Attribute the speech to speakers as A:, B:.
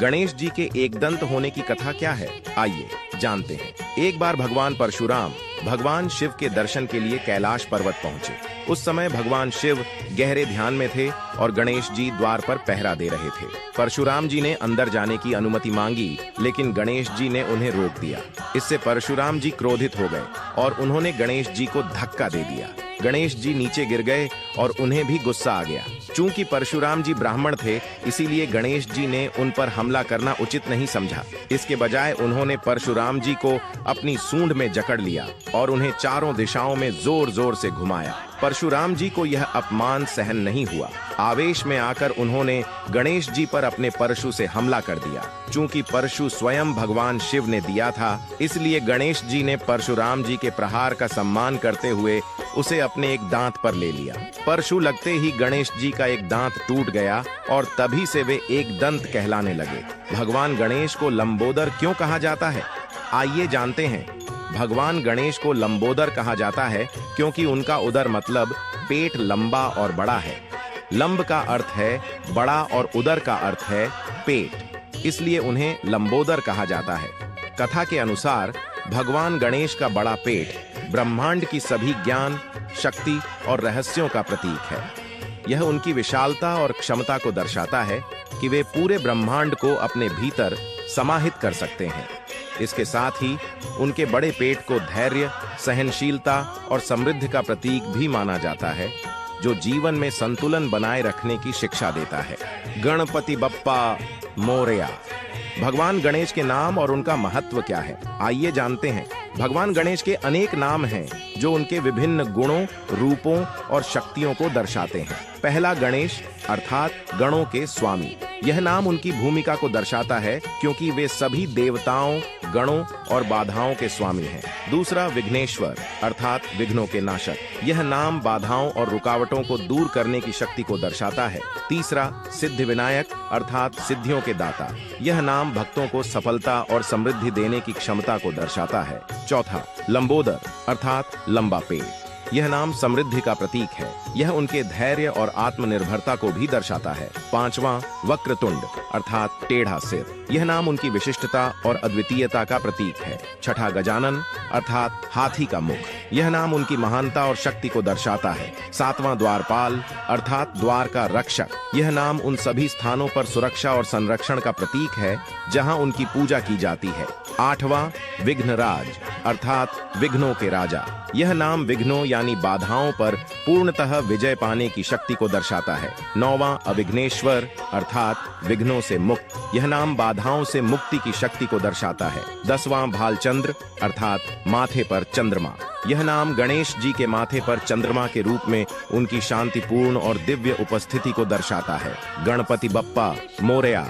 A: गणेश जी के एक दंत होने की कथा क्या है, आइए जानते हैं। एक बार भगवान परशुराम भगवान शिव के दर्शन के लिए कैलाश पर्वत पहुंचे। उस समय भगवान शिव गहरे ध्यान में थे और गणेश जी द्वार पर पहरा दे रहे थे। परशुराम जी ने अंदर जाने की अनुमति मांगी, लेकिन गणेश जी ने उन्हें रोक दिया। इससे परशुराम जी क्रोधित हो गए और उन्होंने गणेश जी को धक्का दे दिया। गणेश जी नीचे गिर गए और उन्हें भी गुस्सा आ गया। चूंकि परशुराम जी ब्राह्मण थे, इसीलिए गणेश जी ने उन पर हमला करना उचित नहीं समझा। इसके बजाय उन्होंने परशुराम जी को अपनी सूंड में जकड़ लिया और उन्हें चारों दिशाओं में जोर जोर से घुमाया। परशुराम जी को यह अपमान सहन नहीं हुआ। आवेश में आकर उन्होंने गणेश जी पर अपने परशु से हमला कर दिया। चूंकि परशु स्वयं भगवान शिव ने दिया था, इसलिए गणेश जी ने परशुराम जी के प्रहार का सम्मान करते हुए उसे अपने एक दांत पर ले लिया। परशु लगते ही गणेश जी का एक दांत टूट गया और तभी से वे एक दंत कहलाने लगे। भगवान गणेश को लंबोदर क्यों कहा जाता है, आइए जानते हैं। भगवान गणेश को लंबोदर कहा जाता है क्योंकि उनका उदर मतलब पेट लंबा और बड़ा है। लंब का अर्थ है बड़ा और उदर का अर्थ है पेट, इसलिए उन्हें लंबोदर कहा जाता है। कथा के अनुसार भगवान गणेश का बड़ा पेट ब्रह्मांड की सभी ज्ञान, शक्ति और रहस्यों का प्रतीक है। यह उनकी विशालता और क्षमता को दर्शाता है कि वे पूरे ब्रह्मांड को अपने भीतर समाहित कर सकते हैं। इसके साथ ही उनके बड़े पेट को धैर्य, सहनशीलता और समृद्धि का प्रतीक भी माना जाता है, जो जीवन में संतुलन बनाए रखने की शिक्षा देता है। गणपति बप्पा मोरया। भगवान गणेश के नाम और उनका महत्व क्या है, आइए जानते हैं। भगवान गणेश के अनेक नाम हैं जो उनके विभिन्न गुणों, रूपों और शक्तियों को दर्शाते हैं। पहला गणेश अर्थात गणों के स्वामी। यह नाम उनकी भूमिका को दर्शाता है क्योंकि वे सभी देवताओं, गणों और बाधाओं के स्वामी हैं। दूसरा विघ्नेश्वर अर्थात विघ्नों के नाशक। यह नाम बाधाओं और रुकावटों को दूर करने की शक्ति को दर्शाता है। तीसरा सिद्धि विनायक अर्थात सिद्धियों के दाता। यह नाम भक्तों को सफलता और समृद्धि देने की क्षमता को दर्शाता है। चौथा लंबोदर अर्थात लंबा पेट। यह नाम समृद्धि का प्रतीक है। यह उनके धैर्य और आत्मनिर्भरता को भी दर्शाता है। पांचवां वक्रतुंड अर्थात टेढ़ा सिर। यह नाम उनकी विशिष्टता और अद्वितीयता का प्रतीक है। छठा गजानन अर्थात हाथी का मुख। यह नाम उनकी महानता और शक्ति को दर्शाता है। सातवां द्वारपाल अर्थात द्वार का रक्षक। यह नाम उन सभी स्थानों पर सुरक्षा और संरक्षण का प्रतीक है जहां उनकी पूजा की जाती है। आठवां विघ्नराज अर्थात विघ्नों के राजा। यह नाम विघ्नों यानी बाधाओं पर पूर्णतः विजय पाने की शक्ति को दर्शाता है। नौवां अविघ्नेश्वर अर्थात विघ्नों से मुक्त। यह नाम बाधाओं से मुक्ति की शक्ति को दर्शाता है। 10वां भालचंद्र अर्थात माथे पर चंद्रमा। यह नाम गणेश जी के माथे पर चंद्रमा के रूप में उनकी शांतिपूर्ण और दिव्य उपस्थिति को दर्शाता है। गणपति बप्पा मोरया।